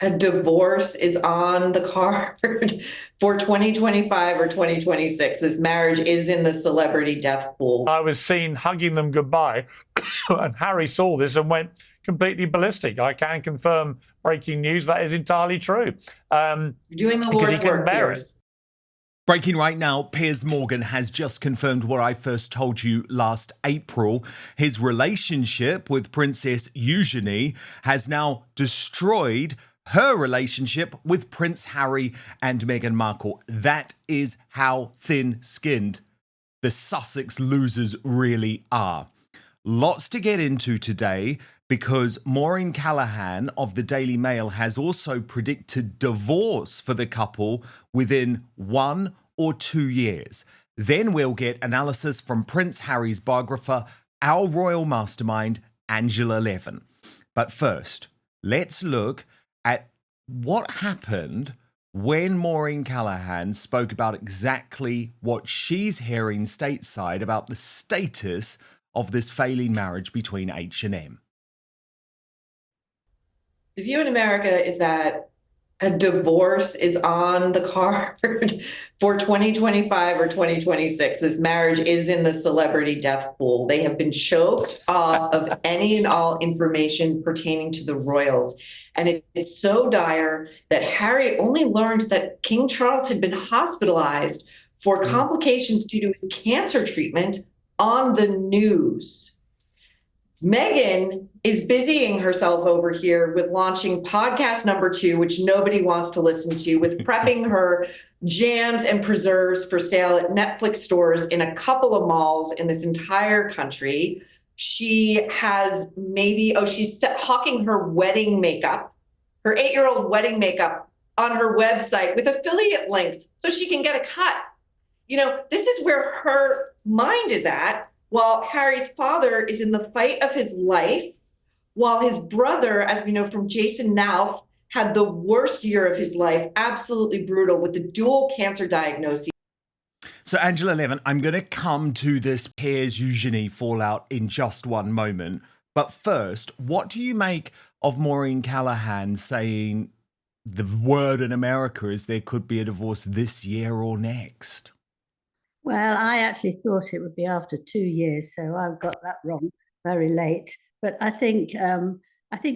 a divorce is on the card for 2025 or 2026. This marriage is in the celebrity death pool. I was seen hugging them goodbye, and Harry saw this and went completely ballistic. I can confirm breaking news that is entirely true. You're doing the Lord's work, Piers. Breaking right now, Piers Morgan has just confirmed what I first told you last April. His relationship with Princess Eugenie has now destroyed her relationship with Prince Harry and Meghan Markle. That is how thin-skinned the Sussex losers really are. Lots to get into today because Maureen Callahan of the Daily Mail has also predicted divorce for the couple within 1 or 2 years. Then we'll get analysis from Prince Harry's biographer, our royal mastermind, Angela Levin. But first, let's look at what happened when Maureen Callahan spoke about exactly what she's hearing stateside about the status of this failing marriage between H&M. The view in America is that a divorce is on the card for 2025 or 2026. This marriage is in the celebrity death pool. They have been choked off of any and all information pertaining to the royals. And it is so dire that Harry only learned that King Charles had been hospitalized for complications due to his cancer treatment on the news. Meghan is busying herself over here with launching podcast number 2, which nobody wants to listen to, with prepping her jams and preserves for sale at Netflix stores in a couple of malls in this entire country. She has she's hawking her wedding makeup, her 8-year-old wedding makeup on her website with affiliate links so she can get a cut. You know, this is where her mind is at, while Harry's father is in the fight of his life, while his brother, as we know from Jason Nauf, had the worst year of his life, absolutely brutal, with the dual cancer diagnosis. So, Angela Levin, I'm going to come to this Piers Eugenie fallout in just one moment. But first, what do you make of Maureen Callahan saying the word in America is there could be a divorce this year or next? Well, I actually thought it would be after 2 years, so I've got that wrong very late. But I think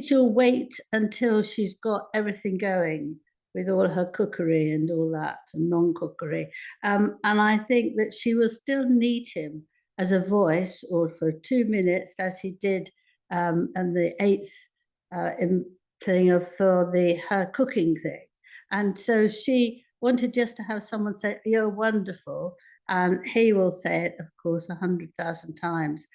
she'll wait until she's got everything going with all her cookery and all that, and non-cookery. And I think that she will still need him as a voice, or for 2 minutes, as he did, and the 8th thing for her cooking thing. And so she wanted just to have someone say, "You're wonderful." And he will say it, of course, 100,000 times.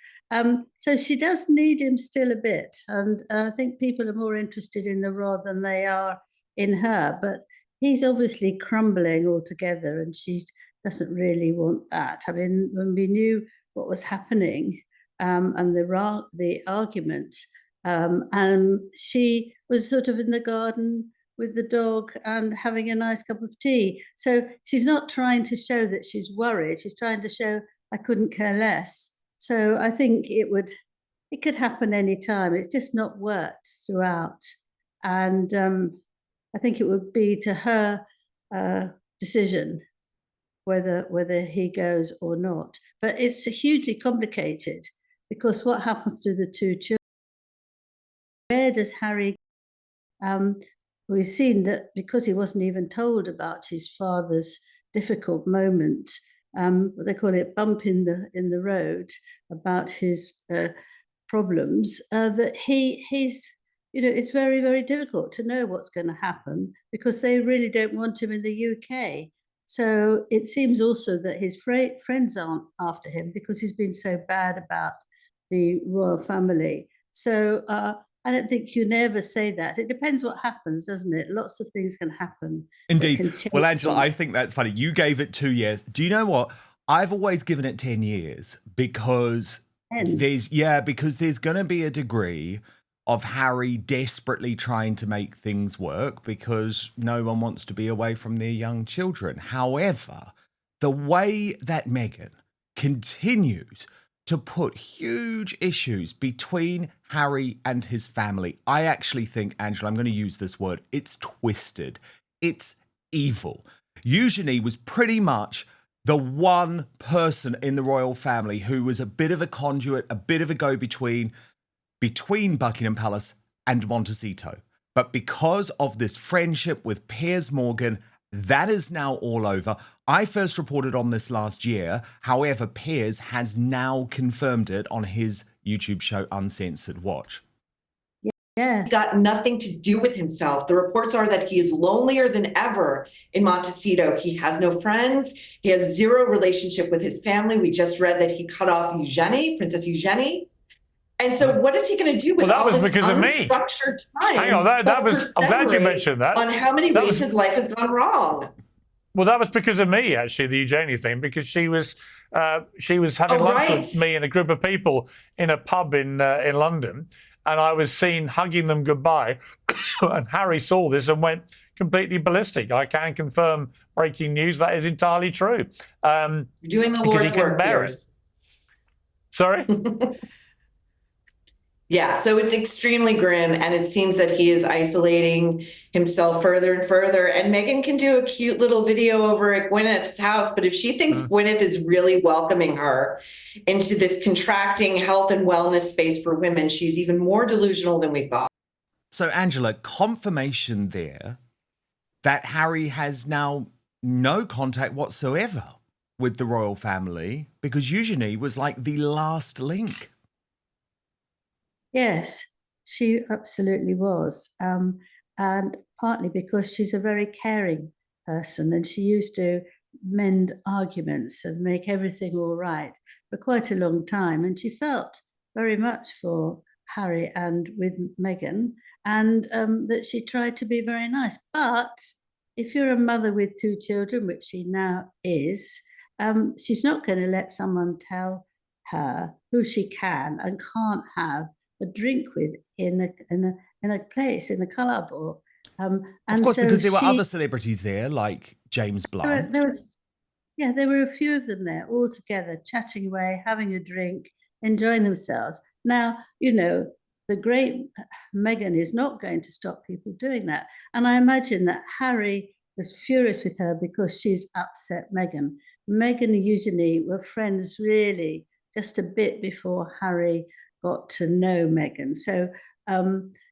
So she does need him still a bit. And I think people are more interested in the rod than they are in her. But he's obviously crumbling altogether, and she doesn't really want that. I mean, when we knew what was happening and the argument, and she was sort of in the garden with the dog and having a nice cup of tea. So she's not trying to show that she's worried. She's trying to show I couldn't care less. So I think it could happen any time. It's just not worked throughout. And I think it would be to her decision whether he goes or not. But it's hugely complicated because what happens to the 2 children? Where does Harry we've seen that because he wasn't even told about his father's difficult moment, what they call it, bump in the road, about his problems, that he's, it's very, very difficult to know what's going to happen because they really don't want him in the UK. So it seems also that his friends aren't after him because he's been so bad about the royal family. So I don't think you never say that. It depends what happens, doesn't it? Lots of things can happen. Indeed. Well, Angela, I think that's funny. You gave it 2 years. Do you know what? I've always given it 10 years because there's going to be a degree of Harry desperately trying to make things work because no one wants to be away from their young children. However, the way that Meghan continues to put huge issues between Harry and his family. I actually think, Angela, I'm going to use this word, it's twisted. It's evil. Eugenie was pretty much the one person in the royal family who was a bit of a conduit, a bit of a go-between between Buckingham Palace and Montecito. But because of this friendship with Piers Morgan, that is now all over. I first reported on this last year. However, Piers has now confirmed it on his YouTube show, Uncensored Watch. Yes. Got nothing to do with himself. The reports are that he is lonelier than ever in Montecito. He has no friends. He has zero relationship with his family. We just read that he cut off Eugenie, Princess Eugenie. And so what is he going to do with all this unstructured time? Hang on, that was, I'm glad you mentioned that. On how many ways his life has gone wrong. Well, that was because of me, actually, the Eugenie thing, because she was having lunch with me and a group of people in a pub in London, and I was seen hugging them goodbye, and Harry saw this and went completely ballistic. I can confirm breaking news, that is entirely true. You're doing the Lord's work, Piers. Sorry? Yeah, so it's extremely grim, and it seems that he is isolating himself further and further. And Meghan can do a cute little video over at Gwyneth's house, but if she thinks Gwyneth is really welcoming her into this contracting health and wellness space for women, she's even more delusional than we thought. So, Angela, confirmation there that Harry has now no contact whatsoever with the royal family, because Eugenie was like the last link. Yes, she absolutely was. And partly because she's a very caring person, and she used to mend arguments and make everything all right for quite a long time. And she felt very much for Harry and with Meghan, and that she tried to be very nice. But if you're a mother with two children, which she now is, she's not going to let someone tell her who she can and can't have a drink with in a place, in a club, or and of course, so because there were other celebrities there, like James Blunt. There were a few of them there, all together, chatting away, having a drink, enjoying themselves. Now, you know, the great Meghan is not going to stop people doing that, and I imagine that Harry was furious with her because she's upset Meghan. Meghan and Eugenie were friends really just a bit before Harry got to know Meghan. So,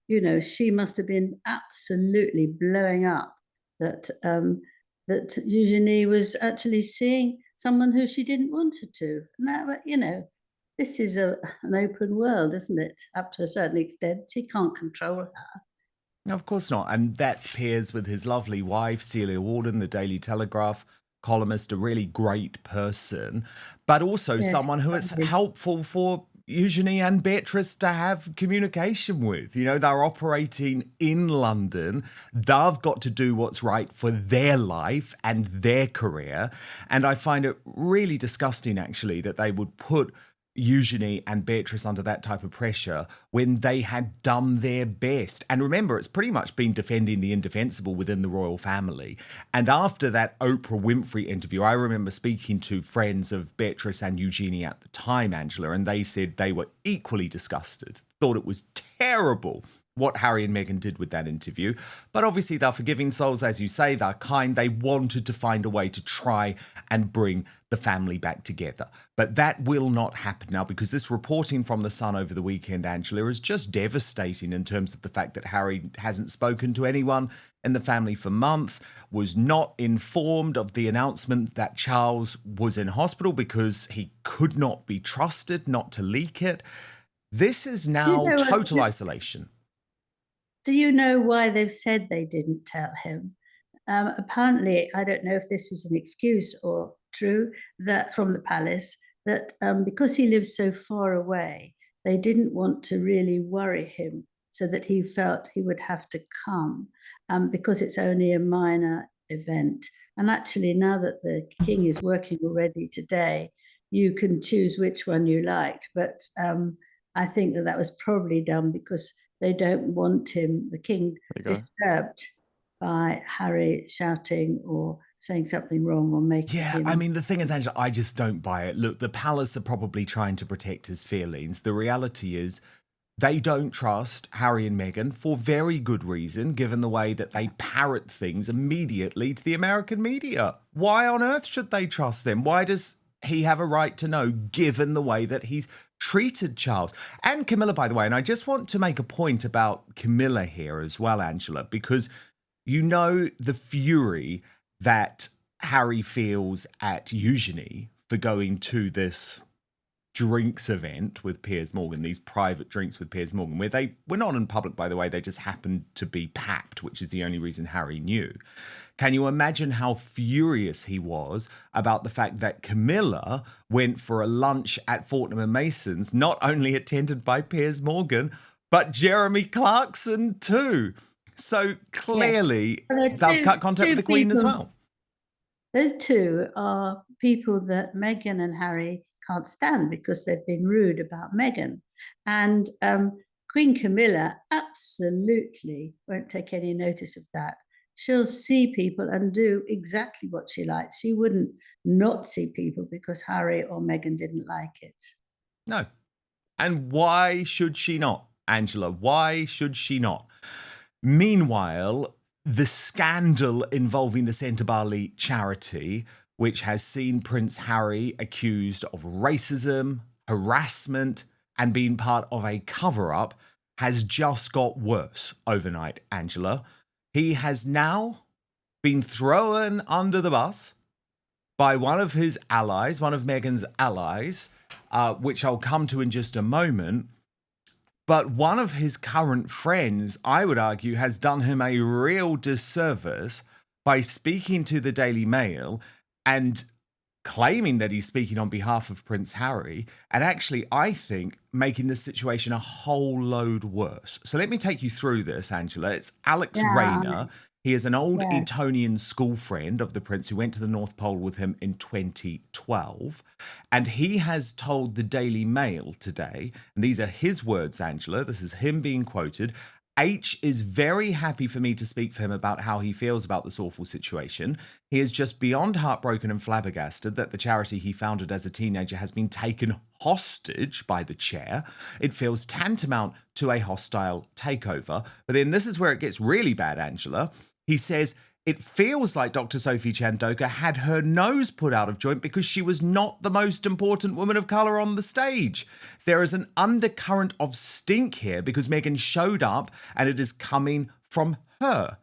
you know, she must have been absolutely blowing up that that Eugenie was actually seeing someone who she didn't want her to. Now, you know, this is an open world, isn't it? Up to a certain extent, she can't control her. No, of course not. And that's Piers with his lovely wife, Celia Warden, the Daily Telegraph columnist, a really great person, but also someone who is helpful for Eugenie and Beatrice to have communication with. You know, they're operating in London. They've got to do what's right for their life and their career. And I find it really disgusting, actually, that they would put Eugenie and Beatrice under that type of pressure when they had done their best. And remember, it's pretty much been defending the indefensible within the royal family. And after that Oprah Winfrey interview, I remember speaking to friends of Beatrice and Eugenie at the time, Angela, and they said they were equally disgusted, thought it was terrible what Harry and Meghan did with that interview. But obviously they're forgiving souls, as you say, they're kind. They wanted to find a way to try and bring the family back together. But that will not happen now, because this reporting from The Sun over the weekend, Angela, is just devastating in terms of the fact that Harry hasn't spoken to anyone in the family for months, was not informed of the announcement that Charles was in hospital because he could not be trusted not to leak it. This is now total isolation. Do you know why they've said they didn't tell him? Apparently, I don't know if this was an excuse or true, that from the palace, that because he lives so far away, they didn't want to really worry him, so that he felt he would have to come because it's only a minor event. And actually, now that the king is working already today, you can choose which one you liked. But I think that was probably done because they don't want him, the king, disturbed by Harry shouting or saying something wrong or making Yeah, him. I mean, the thing is, Angela, I just don't buy it. Look, the palace are probably trying to protect his feelings. The reality is they don't trust Harry and Meghan for very good reason, given the way that they parrot things immediately to the American media. Why on earth should they trust them? Why does he have a right to know, given the way that he's treated Charles and Camilla, by the way? And I just want to make a point about Camilla here as well, Angela, because you know the fury that Harry feels at Eugenie for going to this drinks event with Piers Morgan, these private drinks with Piers Morgan, where they were not in public, by the way, they just happened to be packed, which is the only reason Harry knew. Can you imagine how furious he was about the fact that Camilla went for a lunch at Fortnum and Mason's, not only attended by Piers Morgan, but Jeremy Clarkson too? So clearly, yes. they've cut contact with the Queen as well. Those two are people that Meghan and Harry can't stand because they've been rude about Meghan. And Queen Camilla absolutely won't take any notice of that. She'll see people and do exactly what she likes. She wouldn't not see people because Harry or Meghan didn't like it. No. And why should she not, Angela? Why should she not? Meanwhile, the scandal involving the Centre Bali charity, which has seen Prince Harry accused of racism, harassment, and being part of a cover-up, has just got worse overnight, Angela. He has now been thrown under the bus by one of his allies, one of Meghan's allies, which I'll come to in just a moment. But one of his current friends, I would argue, has done him a real disservice by speaking to the Daily Mail and claiming that he's speaking on behalf of Prince Harry, and actually, I think, making the situation a whole load worse. So let me take you through this, Angela. It's Alex Rayner. He is an old Etonian school friend of the Prince who went to the North Pole with him in 2012. And he has told the Daily Mail today, and these are his words, Angela, this is him being quoted, H is very happy for me to speak for him about how he feels about this awful situation. He is just beyond heartbroken and flabbergasted that the charity he founded as a teenager has been taken hostage by the chair. It feels tantamount to a hostile takeover. But then this is where it gets really bad, Angela. He says, it feels like Dr. Sophie Chandoka had her nose put out of joint because she was not the most important woman of colour on the stage. There is an undercurrent of stink here because Meghan showed up and it is coming from her.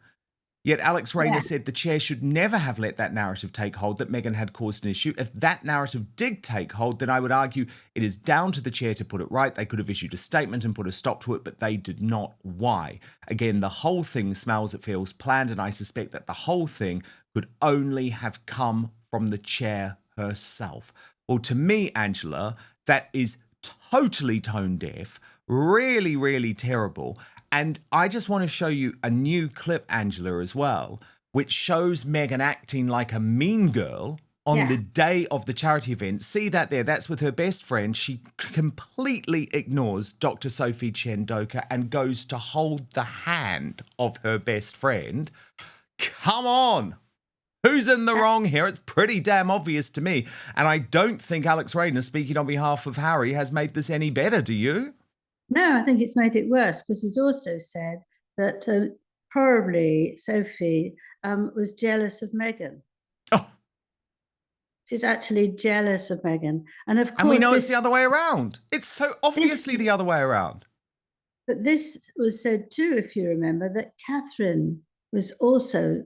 Yet Alex Rayner said the chair should never have let that narrative take hold, that Meghan had caused an issue. If that narrative did take hold, then I would argue it is down to the chair to put it right. They could have issued a statement and put a stop to it, but they did not. Why? Again, the whole thing smells, it feels planned, and I suspect that the whole thing could only have come from the chair herself. Well, to me, Angela, that is totally tone deaf, really, really terrible. And I just want to show you a new clip, Angela, as well, which shows Meghan acting like a mean girl on the day of the charity event. See that there? That's with her best friend. She completely ignores Dr. Sophie Chandoka and goes to hold the hand of her best friend. Come on. Who's in the wrong here? It's pretty damn obvious to me. And I don't think Alex Rayner, speaking on behalf of Harry, has made this any better. Do you? No, I think it's made it worse because he's also said that probably Sophie was jealous of Meghan. Oh. She's actually jealous of Meghan. And of course... And we know it's the other way around. It's so obviously the other way around. But this was said too, if you remember, that Catherine was also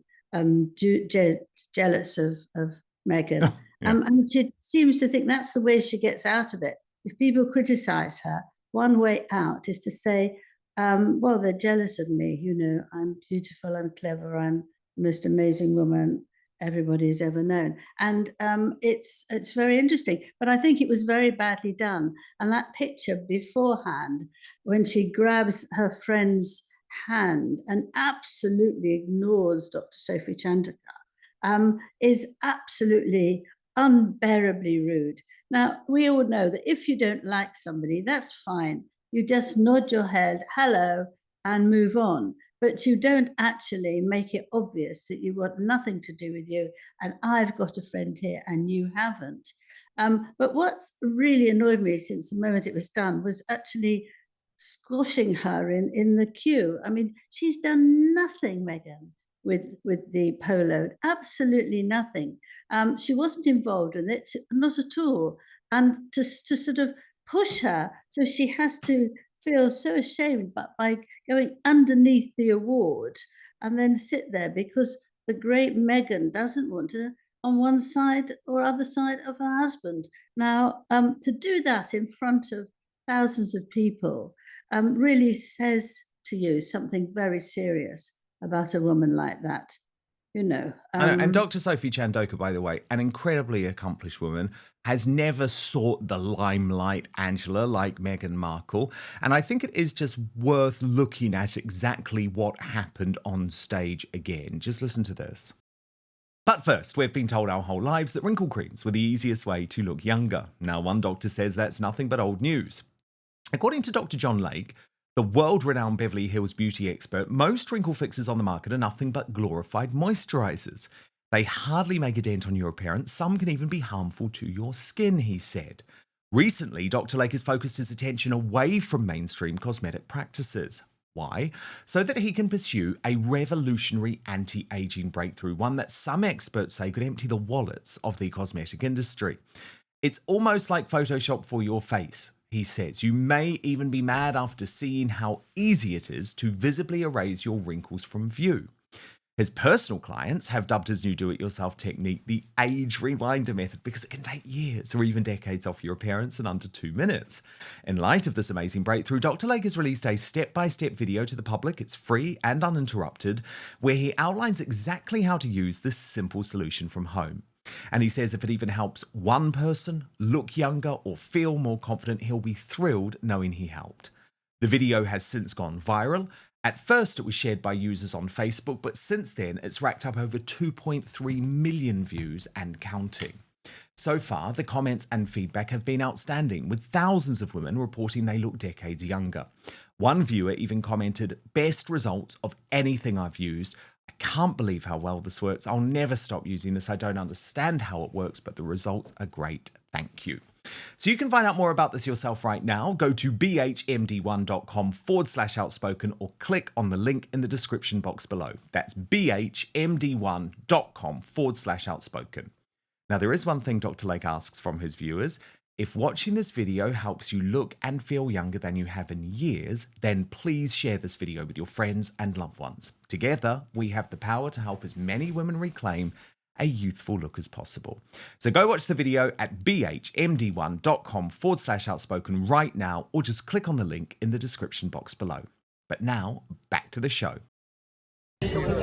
jealous of Meghan. And she seems to think that's the way she gets out of it. If people criticise her, one way out is to say, well, they're jealous of me. You know, I'm beautiful, I'm clever, I'm the most amazing woman everybody's ever known. And it's very interesting. But I think it was very badly done. And that picture beforehand, when she grabs her friend's hand and absolutely ignores Dr. Sophie Chandoka, is absolutely unbearably rude. Now, we all know that if you don't like somebody, that's fine. You just nod your head, hello, and move on. but you don't actually make it obvious that you want nothing to do with you, and I've got a friend here and you haven't. But what's really annoyed me since the moment it was done was actually squashing her in the queue. I mean, she's done nothing, Meghan, with the polo, absolutely nothing. She wasn't involved in it, not at all. And to sort of push her, so she has to feel so ashamed, but by going underneath the award and then sit there because the great Meghan doesn't want to on one side or other side of her husband. Now, to do that in front of thousands of people really says to you something very serious about a woman like that. You know, and Dr. Sophie Chandoka, by the way, an incredibly accomplished woman, has never sought the limelight, Angela, like Meghan Markle. And I think it is just worth looking at exactly what happened on stage again. Just listen to this. But first, we've been told our whole lives that wrinkle creams were the easiest way to look younger. Now, one doctor says that's nothing but old news. According to Dr. John Lake, the world-renowned Beverly Hills beauty expert, most wrinkle fixes on the market are nothing but glorified moisturizers. They hardly make a dent on your appearance. Some can even be harmful to your skin, he said. Recently, Dr. Lake has focused his attention away from mainstream cosmetic practices. Why? So that he can pursue a revolutionary anti-aging breakthrough, one that some experts say could empty the wallets of the cosmetic industry. It's almost like Photoshop for your face, he says. You may even be mad after seeing how easy it is to visibly erase your wrinkles from view. His personal clients have dubbed his new do-it-yourself technique the age rewinder method because it can take years or even decades off your appearance in under 2 minutes. In light of this amazing breakthrough, Dr. Lake has released a step-by-step video to the public. It's free and uninterrupted, where he outlines exactly how to use this simple solution from home. And he says if it even helps one person look younger or feel more confident, he'll be thrilled knowing he helped. The video has since gone viral. At first, it was shared by users on Facebook, but since then, it's racked up over 2.3 million views and counting. So far, the comments and feedback have been outstanding, with thousands of women reporting they look decades younger. One viewer even commented, "Best results of anything I've used. I can't believe how well this works. I'll never stop using this. I don't understand how it works, but the results are great. Thank you." So you can find out more about this yourself right now. Go to bhmd1.com/outspoken or click on the link in the description box below. That's bhmd1.com/outspoken. Now, there is one thing Dr. Lake asks from his viewers. If watching this video helps you look and feel younger than you have in years, then please share this video with your friends and loved ones. Together, we have the power to help as many women reclaim a youthful look as possible. So go watch the video at bhmd1.com/outspoken right now, or just click on the link in the description box below. But now, back to the show. Thank you very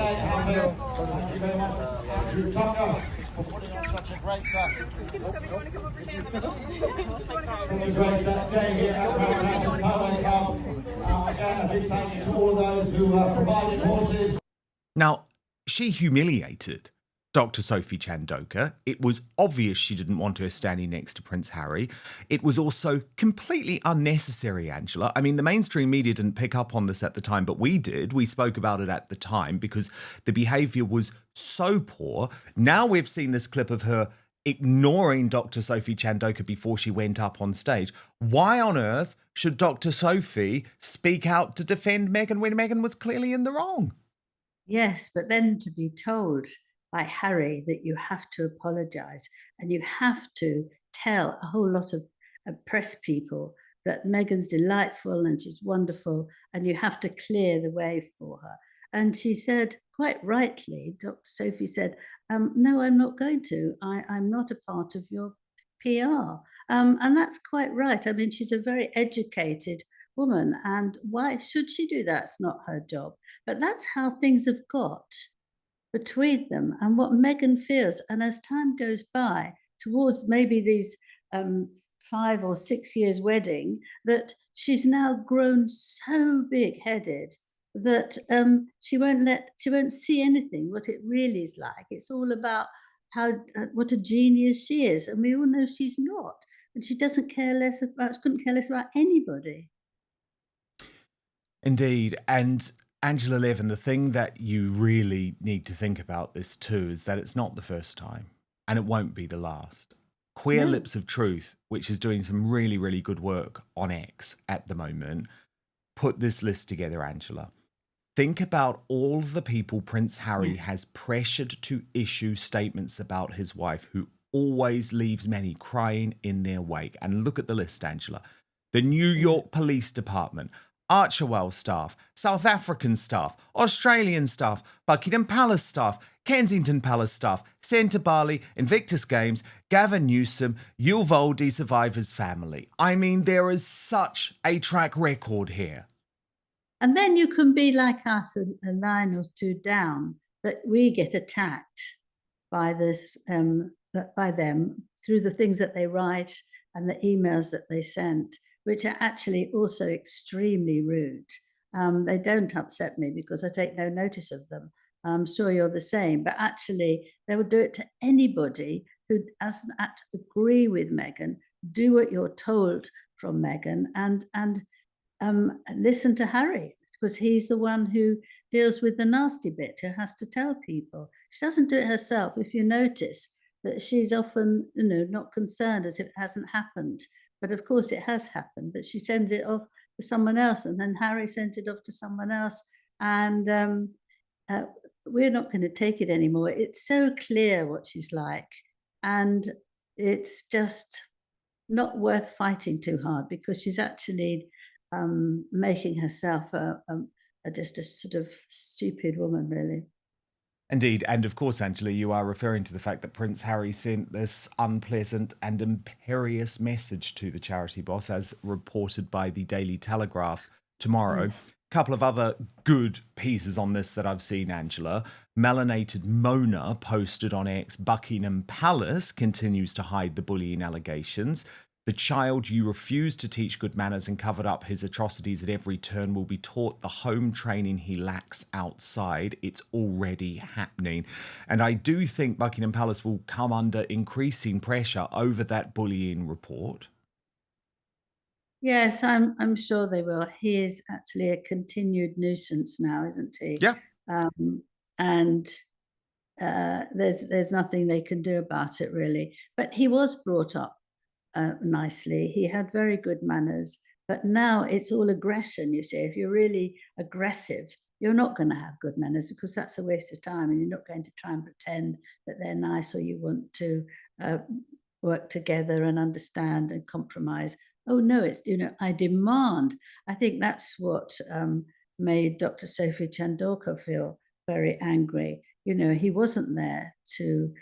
much, Andrew Tucker, for putting on such a great day here at Wootton Polo Club. Again, a big thank you to all those who provided horses. Now, she humiliated Dr. Sophie Chandoka. It was obvious she didn't want her standing next to Prince Harry. It was also completely unnecessary, Angela. I mean, the mainstream media didn't pick up on this at the time, but we did. We spoke about it at the time because the behaviour was so poor. Now we've seen this clip of her ignoring Dr. Sophie Chandoka before she went up on stage. Why on earth should Dr. Sophie speak out to defend Meghan when Meghan was clearly in the wrong? Yes, but then to be told by Harry that you have to apologise and you have to tell a whole lot of press people that Meghan's delightful and she's wonderful and you have to clear the way for her. And she said, quite rightly, Dr. Sophie said, no, I'm not going to. I'm not a part of your PR. And that's quite right. I mean, she's a very educated woman, and why should she do that? It's not her job. But that's how things have got between them and what Meghan feels. And as time goes by, towards maybe these 5 or 6 years wedding, that she's now grown so big-headed that she won't see anything what it really is like. It's all about what a genius she is, and we all know she's not. And she couldn't care less about anybody. Indeed, and Angela Levin, the thing that you really need to think about this too is that it's not the first time and it won't be the last. Queer No. Lips of Truth, which is doing some really, really good work on X at the moment, put this list together, Angela. Think about all the people Prince Harry has pressured to issue statements about his wife, who always leaves many crying in their wake. And look at the list, Angela. The New York Police Department, Archewell staff, South African staff, Australian staff, Buckingham Palace staff, Kensington Palace staff, Centre Bali, Invictus Games, Gavin Newsom, Uvalde survivors' family. I mean, there is such a track record here. And then you can be like us, a line or two down, that we get attacked by this, by them through the things that they write and the emails that they sent, which are actually also extremely rude. They don't upset me because I take no notice of them. I'm sure you're the same, but actually they would do it to anybody who doesn't agree with Meghan. Do what you're told from Meghan and listen to Harry, because he's the one who deals with the nasty bit, who has to tell people. She doesn't do it herself. If you notice that she's often, not concerned as if it hasn't happened. But of course it has happened, but she sends it off to someone else, and then Harry sent it off to someone else. And we're not going to take it anymore. It's so clear what she's like. And it's just not worth fighting too hard, because she's actually making herself just a sort of stupid woman, really. Indeed. And of course, Angela, you are referring to the fact that Prince Harry sent this unpleasant and imperious message to the charity boss, as reported by the Daily Telegraph tomorrow. A couple of other good pieces on this that I've seen, Angela. Melanated Mona posted on X, Buckingham Palace continues to hide the bullying allegations. The child you refused to teach good manners and covered up his atrocities at every turn will be taught the home training he lacks outside. It's already happening. And I do think Buckingham Palace will come under increasing pressure over that bullying report. Yes, I'm sure they will. He is actually a continued nuisance now, isn't he? Yeah. And there's nothing they can do about it, really. But he was brought up nicely. He had very good manners, but now it's all aggression. You see, if you're really aggressive, you're not going to have good manners, because that's a waste of time, and you're not going to try and pretend that they're nice, or you want to work together and understand and compromise. Oh no, it's, I demand. I think that's what made Dr. Sophie Chandorkar feel very angry. He wasn't there to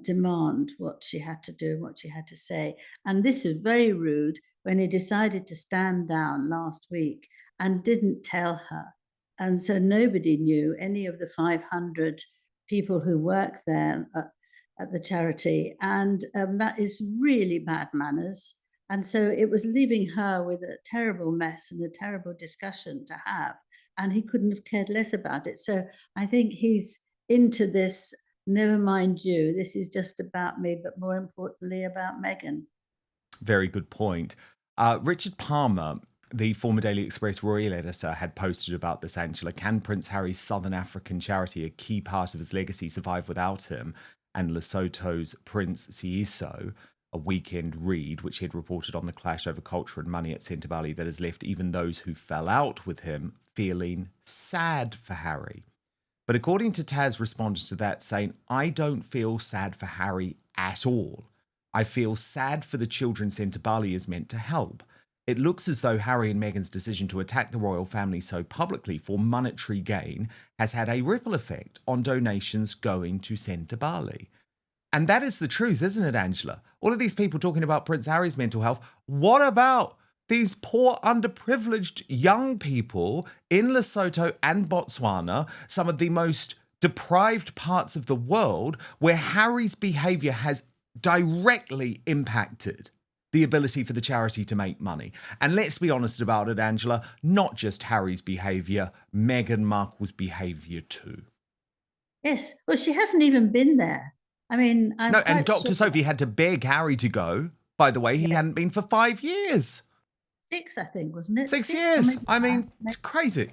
demand what she had to do and what she had to say. And this was very rude when he decided to stand down last week and didn't tell her. And so nobody knew, any of the 500 people who work there at the charity. And that is really bad manners. And so it was leaving her with a terrible mess and a terrible discussion to have. And he couldn't have cared less about it. So I think he's into this, never mind you, this is just about me, but more importantly about Meghan. Very good point. Richard Palmer, the former Daily Express royal editor, had posted about this, Angela. Can Prince Harry's Southern African charity, a key part of his legacy, survive without him? And Lesotho's Prince Siyiso, a weekend read, which he had reported on the clash over culture and money at Centre Bali, that has left even those who fell out with him feeling sad for Harry. But according to Taz, responded to that saying, I don't feel sad for Harry at all. I feel sad for the children Centre Bali is meant to help. It looks as though Harry and Meghan's decision to attack the royal family so publicly for monetary gain has had a ripple effect on donations going to Centre Bali. And that is the truth, isn't it, Angela? All of these people talking about Prince Harry's mental health. What about these poor, underprivileged young people in Lesotho and Botswana, some of the most deprived parts of the world, where Harry's behaviour has directly impacted the ability for the charity to make money? And let's be honest about it, Angela, not just Harry's behaviour, Meghan Markle's behaviour too. Yes, well, she hasn't even been there. I mean, no, and Dr. Sophie had to beg Harry to go. By the way, he hadn't been for 5 years. 6, I think, wasn't it? 6 years. I mean, it's crazy.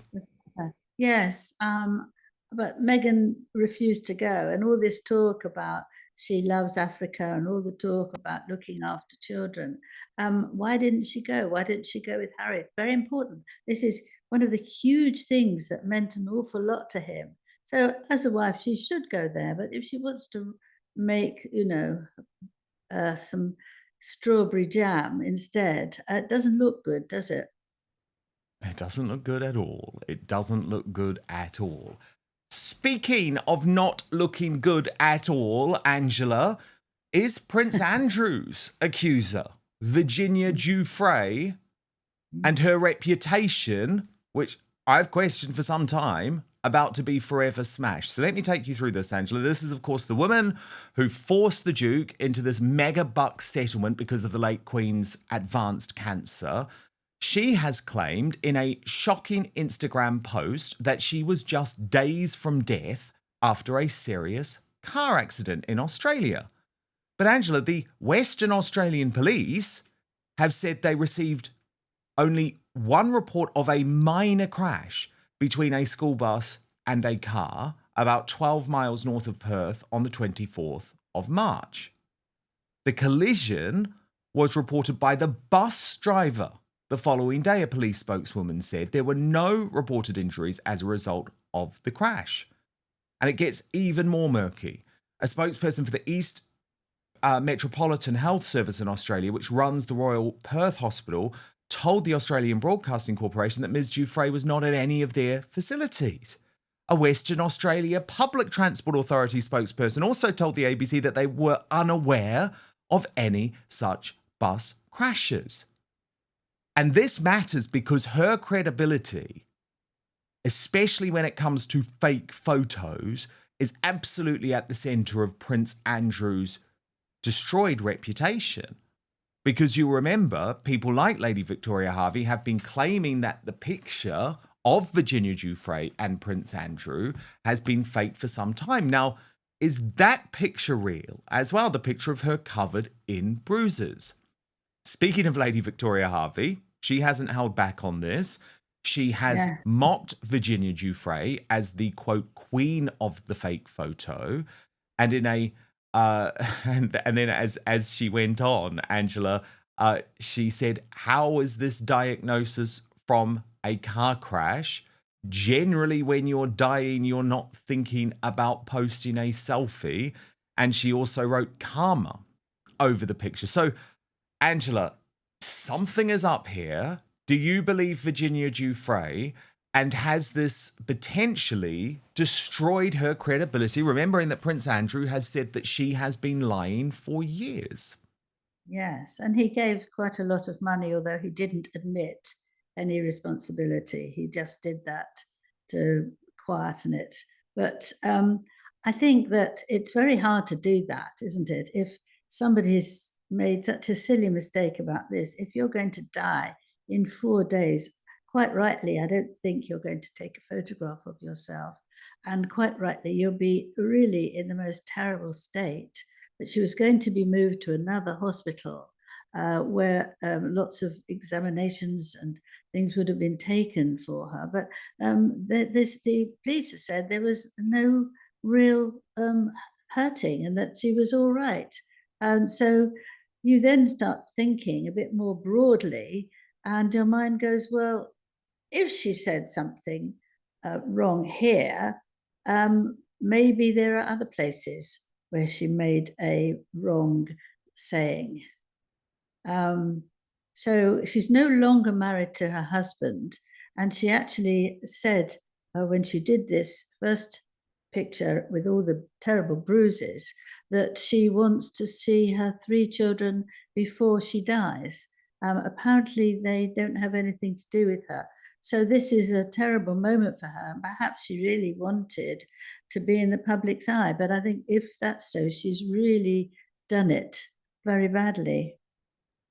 Yes, but Meghan refused to go, and all this talk about she loves Africa and all the talk about looking after children. Why didn't she go? Why didn't she go with Harry? Very important. This is one of the huge things that meant an awful lot to him. So, as a wife, she should go there. But if she wants to make, some strawberry jam instead, it doesn't look good, does it? It doesn't look good at all. It doesn't look good at all. Speaking of not looking good at all, Angela, is Prince Andrew's accuser, Virginia Giuffre, and her reputation, which I've questioned for some time, about to be forever smashed. So let me take you through this, Angela. This is, of course, the woman who forced the Duke into this mega buck settlement because of the late Queen's advanced cancer. She has claimed in a shocking Instagram post that she was just days from death after a serious car accident in Australia. But Angela, the Western Australian police have said they received only one report of a minor crash between a school bus and a car about 12 miles north of Perth on the 24th of March. The collision was reported by the bus driver. The following day, a police spokeswoman said there were no reported injuries as a result of the crash. And it gets even more murky. A spokesperson for the East Metropolitan Health Service in Australia, which runs the Royal Perth Hospital, told the Australian Broadcasting Corporation that Ms. Giuffre was not at any of their facilities. A Western Australia Public Transport Authority spokesperson also told the ABC that they were unaware of any such bus crashes. And this matters because her credibility, especially when it comes to fake photos, is absolutely at the centre of Prince Andrew's destroyed reputation. Because you remember, people like Lady Victoria Harvey have been claiming that the picture of Virginia Giuffre and Prince Andrew has been faked for some time. Now, is that picture real as well? The picture of her covered in bruises. Speaking of Lady Victoria Harvey, she hasn't held back on this. She has mocked Virginia Giuffre as the, quote, queen of the fake photo. And in a and then as she went on, Angela, she said, how is this diagnosis from a car crash? Generally, when you're dying, you're not thinking about posting a selfie. And she also wrote karma over the picture. So, Angela, something is up here. Do you believe Virginia Giuffre? And has this potentially destroyed her credibility? Remembering that Prince Andrew has said that she has been lying for years. Yes, and he gave quite a lot of money, although he didn't admit any responsibility. He just did that to quieten it. But I think that it's very hard to do that, isn't it? If somebody's made such a silly mistake about this, if you're going to die in 4 days, quite rightly, I don't think you're going to take a photograph of yourself. And quite rightly, you'll be really in the most terrible state. But she was going to be moved to another hospital where lots of examinations and things would have been taken for her. But the police have said there was no real hurting and that she was all right. And so you then start thinking a bit more broadly, and your mind goes, well, if she said something wrong here, maybe there are other places where she made a wrong saying. So she's no longer married to her husband. And she actually said when she did this first picture with all the terrible bruises, that she wants to see her 3 children before she dies. Apparently they don't have anything to do with her. So this is a terrible moment for her. Perhaps she really wanted to be in the public's eye. But I think if that's so, she's really done it very badly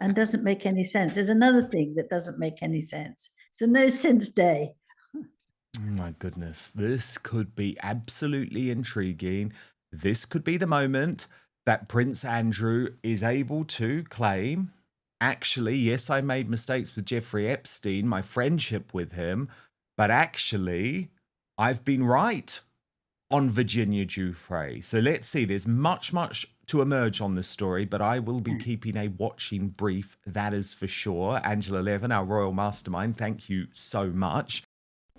and doesn't make any sense. There's another thing that doesn't make any sense. It's a no-sense day. Oh my goodness, this could be absolutely intriguing. This could be the moment that Prince Andrew is able to claim, actually, yes, I made mistakes with Jeffrey Epstein, my friendship with him, but actually, I've been right on Virginia Giuffre. So let's see. There's much to emerge on this story, but I will be keeping a watching brief, that is for sure. Angela Levin, our royal mastermind, thank you so much.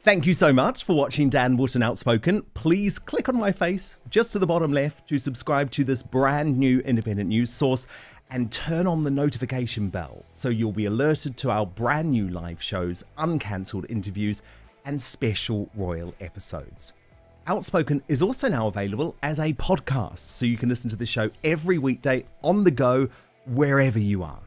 Thank you so much for watching Dan Wootton Outspoken. Please click on my face just to the bottom left to subscribe to this brand new independent news source and turn on the notification bell so you'll be alerted to our brand new live shows, uncancelled interviews, and special royal episodes. Outspoken is also now available as a podcast, so you can listen to the show every weekday on the go, wherever you are.